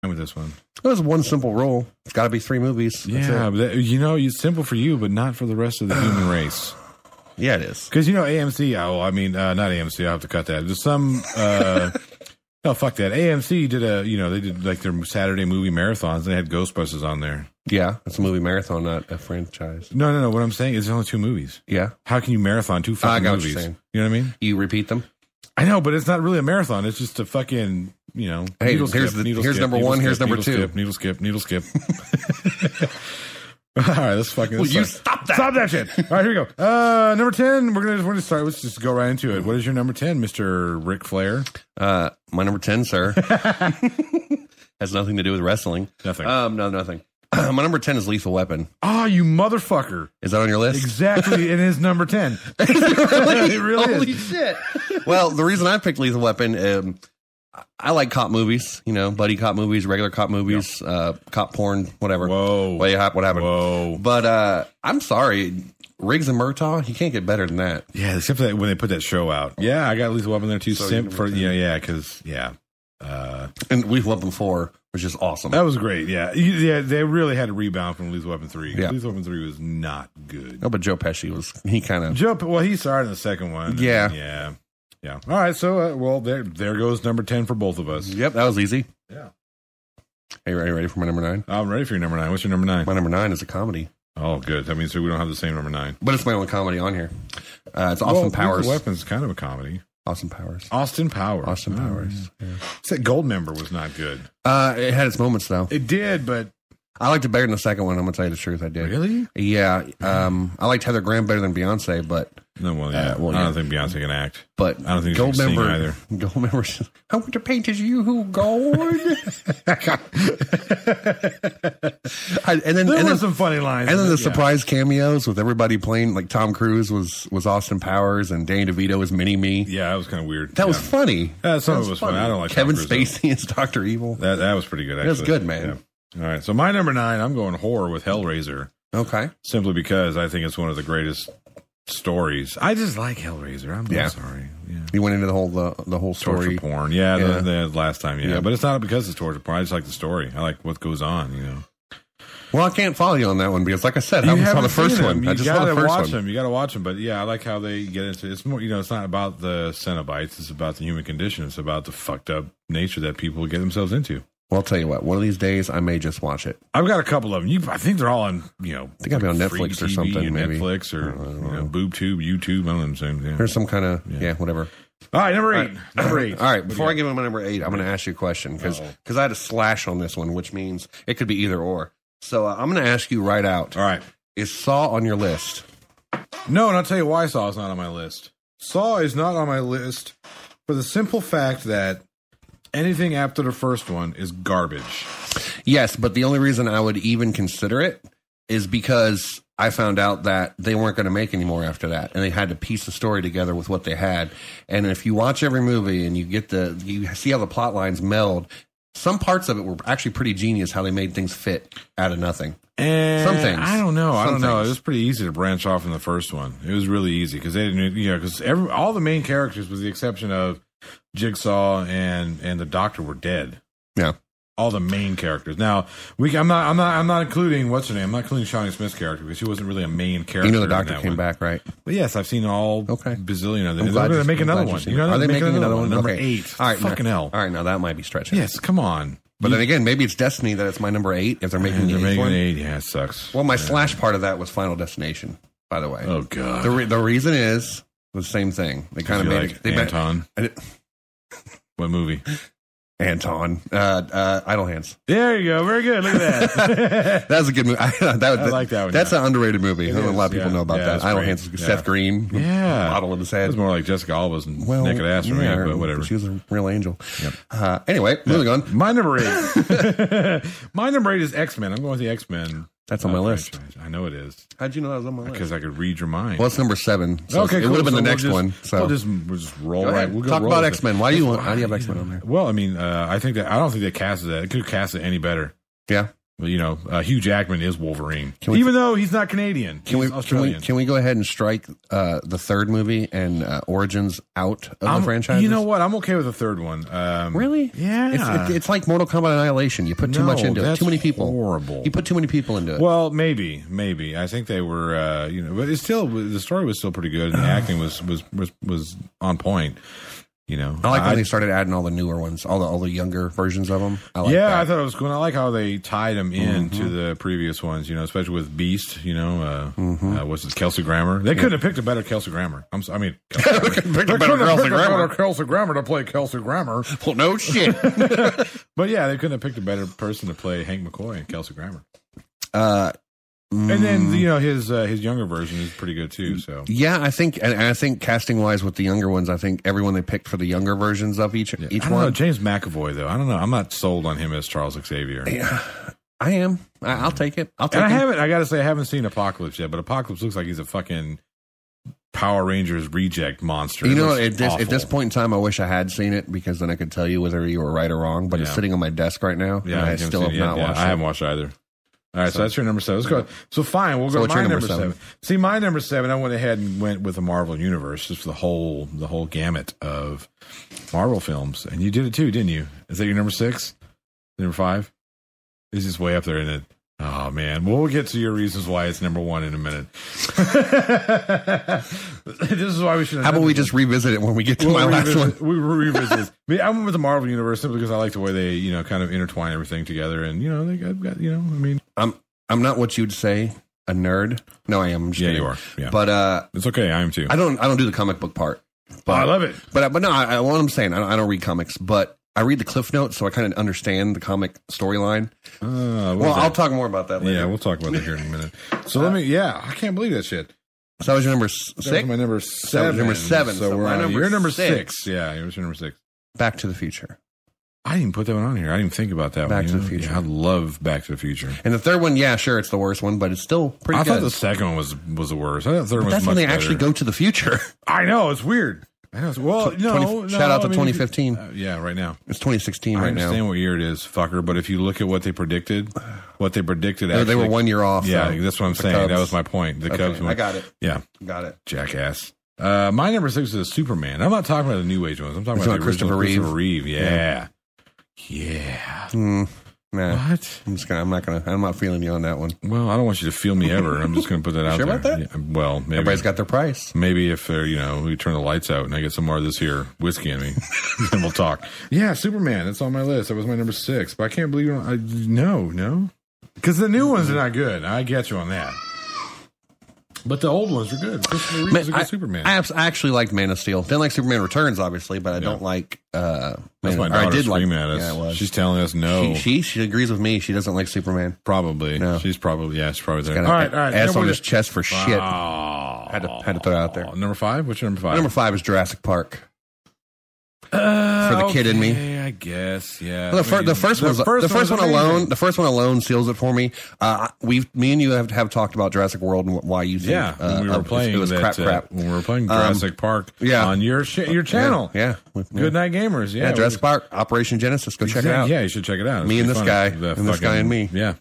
with this one. There's one simple rule. It's got to be 3 movies. Yeah, but it's simple for you, but not for the rest of the human race. Yeah, it is. Because, AMC, not AMC, I'll have to cut that. There's some, no, fuck that. AMC did they did like their Saturday movie marathons. They had Ghostbusters on there. Yeah, it's a movie marathon, not a franchise. No. What I'm saying is there's only 2 movies. Yeah. How can you marathon 2 fucking movies? What you're saying. You know what I mean? You repeat them? I know, but it's not really a marathon. It's just a fucking, Hey, here's number 1, here's number 2. Needle skip. All right, let's fucking. You stop that! Stop that shit! All right, here we go. Number 10. We're gonna start. Let's just go right into it. What is your number 10, Mr. Ric Flair? My number 10, sir, has nothing to do with wrestling. Nothing. No, nothing. My number 10 is Lethal Weapon. Oh, you motherfucker! Is that on your list? Exactly. It is number 10. Really? It really Holy is. shit! Well, the reason I picked Lethal Weapon. I like cop movies, buddy cop movies, regular cop movies, cop porn, whatever. Whoa. What happened? Whoa. But I'm sorry, Riggs and Murtaugh, you can't get better than that. Yeah, except for that when they put that show out. Yeah, I got Lethal Weapon there too. So because and Lethal Weapon 4, which is awesome. that was great. Yeah, they really had to rebound from Lethal Weapon 3. Yeah. Lethal Weapon 3 was not good. Oh, but Joe Pesci he kind of he started in the second one. Yeah. Yeah. All right, so there goes number 10 for both of us. Yep, that was easy. Yeah. Are you ready for my number 9? I'm ready for your number 9. What's your number 9? My number 9 is a comedy. Oh, good. That means we don't have the same number 9. But it's my only comedy on here. It's Austin Powers. Lethal Weapon's kind of a comedy. Austin Powers. Austin Powers. Yeah. That Goldmember was not good. It had its moments, though. It did, but I liked it better than the second one. I'm going to tell you the truth. I did. Really? Yeah. I liked Heather Graham better than Beyonce, but... No, I don't think Beyonce can act. But I don't think she can sing either. Goldmember, I want to paint as you, gold. and then some funny lines. And then the surprise cameos with everybody playing, like Tom Cruise was Austin Powers and Danny DeVito was Mini-Me. Yeah, that was kind of weird. That was funny. Some of it was funny. I don't like Kevin Tom Cruise, Spacey as Dr. Evil. That was pretty good, actually. That's good, man. Yeah. All right, so my number 9, I'm going horror with Hellraiser. Okay. Simply because I think it's one of the greatest stories. I just like Hellraiser. I'm sorry. Yeah. You went into the whole story. Torture porn. Yeah, the last time, yeah. But it's not because it's torture porn. I just like the story. I like what goes on, Well, I can't follow you on that one because, like I said, I saw the first one. I just saw the first one. You got to watch them. But yeah, I like how they get into it's more. It's not about the Cenobites. It's about the human condition. It's about the fucked up nature that people get themselves into. Well, I'll tell you what. One of these days, I may just watch it. I've got a couple of them. I think they're all on. They got to be on Netflix or something. Maybe Netflix or BoobTube, YouTube. One of them things. Yeah. There's some kind of whatever. All right, number 8. Number 8. All right, before I give him my number 8, I'm going to ask you a question because I had a slash on this one, which means it could be either or. So I'm going to ask you right out. All right, is Saw on your list? No, and I'll tell you why Saw is not on my list. Saw is not on my list for the simple fact that anything after the first one is garbage. Yes, but the only reason I would even consider it is because I found out that they weren't going to make any more after that, and they had to piece the story together with what they had. And if you watch every movie and you see how the plot lines meld, some parts of it were actually pretty genius how they made things fit out of nothing. And some things. I don't know. It was pretty easy to branch off in the first one. It was really easy because they didn't, because all the main characters, with the exception of Jigsaw and the Doctor, were dead. Yeah. All the main characters. Now, I'm not including what's her name. I'm not including Shawnee Smith's character because she wasn't really a main character. The Doctor came back, right? But yes, I've seen all bazillion of them. They're going to make another one. Are they making another one? Number 8. All right, fucking hell. All right, now that might be stretching. Yes, come on. But then again, maybe it's destiny that it's my number 8 if they're making the 8th one. 8. Yeah, it sucks. Well, my slash part of that was Final Destination, by the way. Oh God. The reason is the same thing. They kind of made it. Anton. What movie? Anton. Idle Hands. There you go. Very good. Look at that. That's a good movie. I like that one. That's an underrated movie. I don't know a lot of people know about that. Idle great. Hands. Seth Green. Yeah. Model in his head. It was more like Jessica Alba's naked ass for me, but whatever. She was a real angel. Yep. Anyway, moving on. My number 8. My number 8 is X-Men. I'm going with the X-Men. That's on my list. I know it is. How'd you know that was on my list? Because I could read your mind. Well, it's number 7. So okay, it would have been the next one. So we'll just roll right. We'll talk about X-Men. How do you have X-Men on there? Well, I mean, I don't think they casted that. It could have casted any better. Yeah. Hugh Jackman is Wolverine, even though he's not Canadian. He's Australian. Can we go ahead and strike the third movie and Origins out of the franchise? You know what? I'm okay with the third one. Really? Yeah. It's like Mortal Kombat Annihilation. You put too much into it. Too many people. Horrible. You put too many people into it. Well, maybe. I think they were, but it's still, the story was still pretty good, and the acting was on point. I like when they started adding all the newer ones, all the younger versions of them. I thought it was cool. I like how they tied them into the previous ones, especially with Beast, what's it, Kelsey Grammer. They couldn't have picked a better Kelsey Grammer. Kelsey Grammer. They couldn't have picked a better Kelsey Grammer to play Kelsey Grammer. Well, no shit. But yeah, they couldn't have picked a better person to play Hank McCoy and Kelsey Grammer. And then his younger version is pretty good too. So yeah, I think casting wise with the younger ones, I think everyone they picked for the younger versions of each I don't one. know, James McAvoy though. I don't know. I'm not sold on him as Charles Xavier. Yeah, I am. I'll take it. I got to say I haven't seen Apocalypse yet, but Apocalypse looks like he's a fucking Power Rangers reject monster. At this point in time, I wish I had seen it because then I could tell you whether you were right or wrong. But it's sitting on my desk right now. Yeah, and I still have not watched it. I haven't watched either. All right, so that's your number 7. Let's go. So fine, we'll go to my number 7. See, my number 7, I went ahead and went with the Marvel Universe, just for the whole gamut of Marvel films. And you did it too, didn't you? Is that your number 6? Number 5? It's just way up there, isn't it? Oh, man. Well, we'll get to your reasons why it's number 1 in a minute. This is why we should. How about we just revisit it when we get to my last one? We revisit it. I went with the Marvel Universe simply because I like the way they, kind of intertwine everything together. And, they've got, I mean. I'm not what you'd say, a nerd. No, I am. I'm just kidding. You are. Yeah. But it's okay. I am too. I don't do the comic book part. But I love it. But no, what I'm saying, I don't read comics, but I read the Cliff Notes, so I kind of understand the comic storyline. I'll talk more about that later. Yeah, we'll talk about that here in a minute. So I can't believe that shit. So that was your number 6? That was my number 7. That was number 7. So we're on your number 6. Yeah, it was your number 6. Back to the Future. I didn't even put that one on here. I didn't even think about that Back to the Future. Yeah, I love Back to the Future. And the third one, yeah, sure, it's the worst one, but it's still pretty good. I thought the second one was the worst. I thought the third one was that's much when they better. actually go to the future. I know, it's weird. Well, shout out to 2015. Yeah, right now. It's 2016 right now. I understand what year it is, fucker, but if you look at what they predicted actually, they were 1 year off. Yeah, so that's what I'm saying. Cubs. That was my point. The Cubs. I got it. Yeah. Got it. Jackass. My number 6 is Superman. I'm not talking about the New Age ones. I'm talking about the Christopher Reeve. Yeah. Nah. What? I'm not feeling you on that one. Well, I don't want you to feel me ever. I'm just going to put that out there. Sure about that? Yeah, well, maybe. Everybody's got their price. Maybe if we turn the lights out and I get some more of this here whiskey in me, then we'll talk. Yeah, Superman. That's on my list. That was my number 6. But I can't believe no. Because the new ones are not good. I get you on that. But the old ones are good. Christopher Reeve is a good Superman. I actually liked Man of Steel. Didn't like Superman Returns, obviously, but I don't like. That's my daughter screaming at us. Yeah, it was. She's telling us no. She agrees with me. She doesn't like Superman. Probably. No. She's probably there. All right. Ass on his chest for shit. Oh, had to throw it out there. Number 5? What's your number 5? Number 5 is Jurassic Park. For the kid in me, I guess. Yeah. Well, the first one alone seals it for me. Me and you have talked about Jurassic World and why you think. Yeah, when we were playing it was crap. When we were playing Jurassic Park. On your channel. Yeah. Good Night Gamers. Yeah. Jurassic Park, Operation Genesis. Go check it out. Yeah, you should check it out. Me and this guy, this guy and me. Yeah.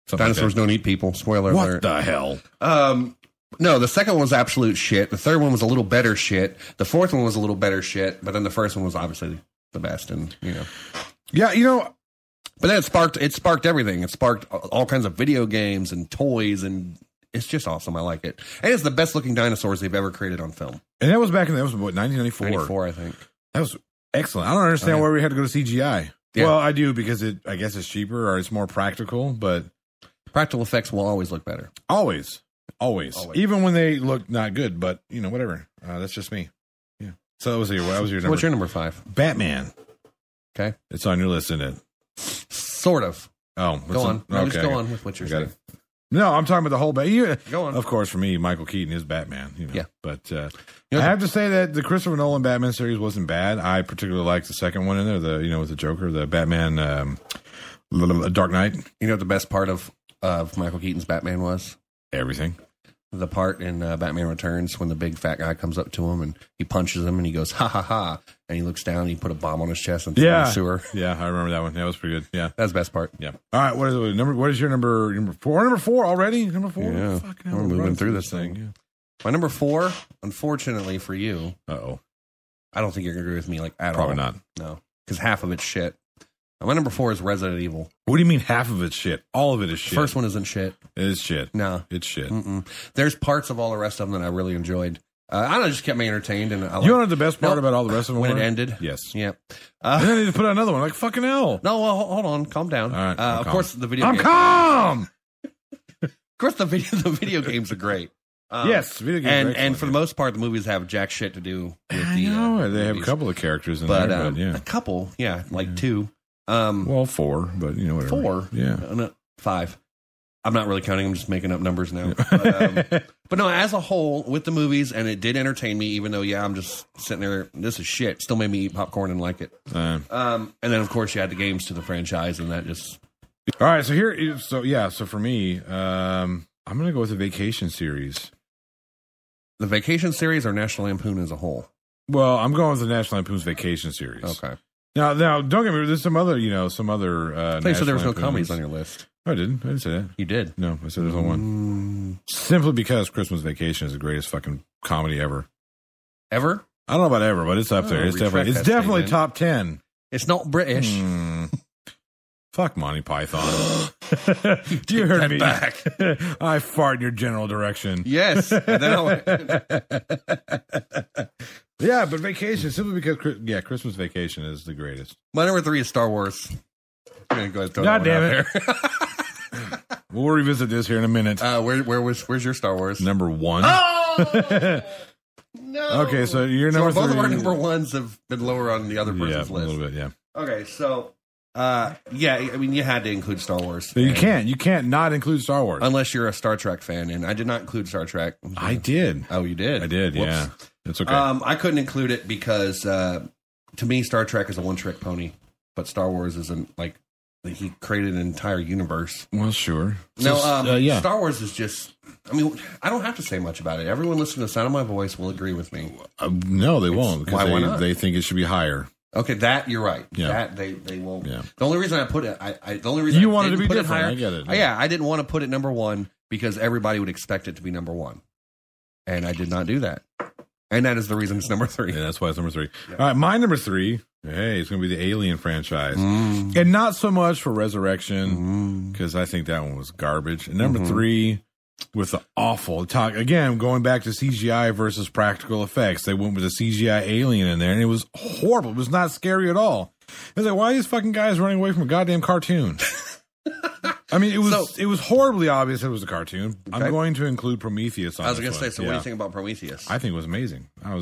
Dinosaurs don't eat people. Spoiler alert. What the hell? No, the second one was absolute shit. The third one was a little better shit. The fourth one was a little better shit. But then the first one was obviously the best. And yeah, But then it sparked everything. It sparked all kinds of video games and toys, and it's just awesome. I like it, and it's the best looking dinosaurs they've ever created on film. And that was back in 1994. 94, I think. That was excellent. I don't understand why we had to go to CGI. Yeah. Well, I do because I guess it's cheaper or it's more practical, but practical effects will always look better. Always. Even when they look not good, but whatever. That's just me. Yeah. So that was your number. What's your number 5? Batman. Okay. It's on your list, isn't it? Sort of. Oh, go on. Just go on with what you're saying. No, I'm talking about the whole Batman. Go on. Of course, for me, Michael Keaton is Batman. Yeah. But I have to say that the Christopher Nolan Batman series wasn't bad. I particularly liked the second one in there, with the Joker, the Batman Dark Knight. You know what the best part of Michael Keaton's Batman was? Everything. the part in Batman Returns when the big fat guy comes up to him and he punches him and he goes, ha, ha, ha. And he looks down and he put a bomb on his chest and threw him in the sewer. Yeah, I remember that one. That was pretty good. Yeah. That's the best part. Yeah. All right, what is your number 4? Number 4 already? Number 4? Yeah. Fucking We're moving through this thing. Yeah. My number 4, unfortunately for you. Uh-oh. I don't think you're going to agree with me like at Probably all. not. No. Because half of it's shit. My number 4 is Resident Evil. What do you mean half of it's shit? All of it is shit. First one isn't shit. It is shit. No. It's shit. There's parts of all the rest of them that I really enjoyed. I don't know, just kept me entertained. And you know what the best part about all the rest of them when were? it ended? Yes. Yeah. And then they just put out another one. Like, fucking hell. No, well, hold on. Calm down. All right, of course, the video I'm game. calm! Of course, the video games are great. Yes, video games and for the most part, the movies have jack shit to do with I know. They have a couple of characters in there, but yeah. A couple, yeah, like 2. Well, 4, but you know, whatever. 4? Yeah. No, 5. I'm not really counting. I'm just making up numbers now. But no, as a whole, with the movies, and it did entertain me, even though, I'm just sitting there, this is shit. Still made me eat popcorn and like it. And then, of course, you had the games to the franchise, and that just... All right, so for me, I'm going to go with the Vacation series. The Vacation series or National Lampoon as a whole? Well, I'm going with the National Lampoon's Vacation series. Okay. Now, don't get me wrong. There's some other. I thought you said there was no comedies on your list. I didn't say that. You did. No, I said there's only one. Simply because Christmas Vacation is the greatest fucking comedy ever. Ever? I don't know about ever, but it's up there. It's definitely top 10. It's not British. Fuck Monty Python. You heard me. Back. I fart in your general direction. Yes. Yeah, but Vacation, simply because, Christmas Vacation is the greatest. My number 3 is Star Wars. I'm going to go God damn it. We'll revisit this here in a minute. Where's your Star Wars? Number 1. Oh! No. Okay, so your number 3. Both of our number 1s have been lower on the other person's list. A little bit, yeah. Okay, so... you had to include Star Wars. You can't not include Star Wars. Unless you're a Star Trek fan, and I did not include Star Trek. I did. Oh, you did? I did, Whoops. Yeah. It's okay. I couldn't include it because, to me, Star Trek is a one-trick pony, but Star Wars isn't, he created an entire universe. Well, sure. Star Wars is just... I don't have to say much about it. Everyone listening to the sound of my voice will agree with me. No, they won't. Because why not? They think it should be higher. Okay, that you're right. Yeah. That they won't. Yeah. The only reason I put it, the only reason you I wanted didn't to be put different. it higher, I get it. Yeah, I didn't want to put it number 1 because everybody would expect it to be number 1, and I did not do that. And that is the reason it's number 3. Yeah, that's why it's number 3. Yeah. All right, my number 3. Hey, it's going to be the Alien franchise, and not so much for Resurrection because I think that one was garbage. And number 3. With the awful talk again, going back to CGI versus practical effects, they went with a CGI alien in there, and it was horrible. It was not scary at all. It was like, why are these fucking guys running away from a goddamn cartoon? It was horribly obvious it was a cartoon. Okay. I'm going to include Prometheus on I was going to say, so what do you think about Prometheus? I think it was amazing. I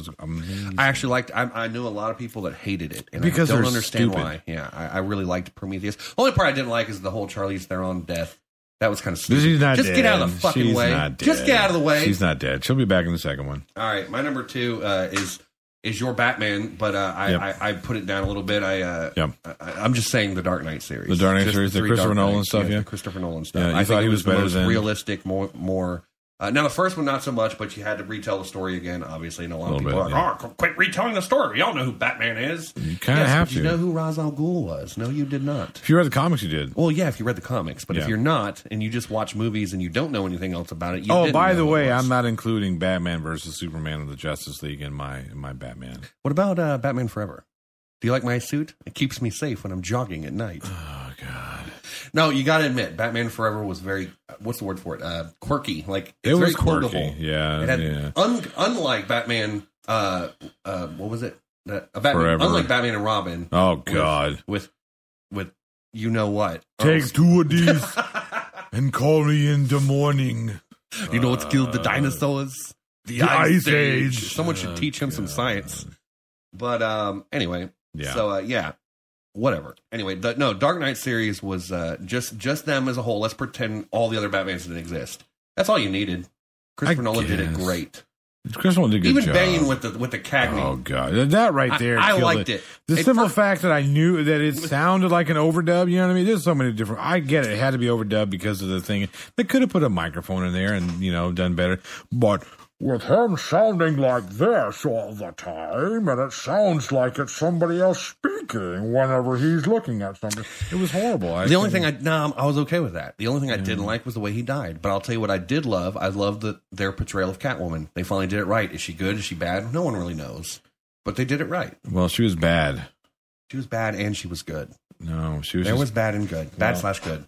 actually liked I knew a lot of people that hated it. And because I don't understand why. Yeah, I really liked Prometheus. The only part I didn't like is the whole Charlize Theron death. That was kind of stupid. She's not Just dead. Get out of the fucking She's way. Not dead. Just get out of the way. She's not dead. She'll be back in the second one. All right, my number 2 is your Batman, but I put it down a little bit. I'm just saying the Dark Knight series. The Dark Knight series, the Christopher Nolan stuff, the Christopher Nolan stuff. Yeah, I thought he was better than realistic, more. Now the first one not so much, but you had to retell the story again. Obviously, and a lot of people are like, "Oh, quit retelling the story. We all know who Batman is." You kind of have to. You know who Ra's al Ghul was? No, you did not. If you read the comics, you did. Well, yeah, if you read the comics, but if you're not, and you just watch movies and you don't know anything else about it, by the way, I'm not including Batman versus Superman of the Justice League in my Batman. What about Batman Forever? Do you like my suit? It keeps me safe when I'm jogging at night. Oh God. No, you got to admit, Batman Forever was very, what's the word for it? Quirky. Like, it was very quirky. quotable. Yeah. It had, unlike Batman, what was it? Forever. Unlike Batman and Robin. Oh, God. With you know what? Take 2 of these and call me in the morning. You know what's killed the dinosaurs? The Ice Age. Someone should teach him some science. But anyway. Yeah. So, whatever. Anyway, Dark Knight series was just them as a whole. Let's pretend all the other Batmans didn't exist. That's all you needed. Christopher Nolan did it great. Crystal did a good Even job. Bane with the Cagney. Oh god, that right there. I liked it. The simple fact that I knew that it sounded like an overdub. You know what I mean? There's so many different. I get it. It had to be overdubbed because of the thing. They could have put a microphone in there and done better. But with him sounding like this all the time, and it sounds like it's somebody else speaking whenever he's looking at something, it was horrible. I was okay with that. The only thing I didn't like was the way he died. But I'll tell you what I did love. I loved their portrayal of Catwoman. They finally did it right. Is she good? Is she bad? No one really knows. But they did it right. Well, she was bad. She was bad and she was good. No, she was. There was bad and good. Bad / good.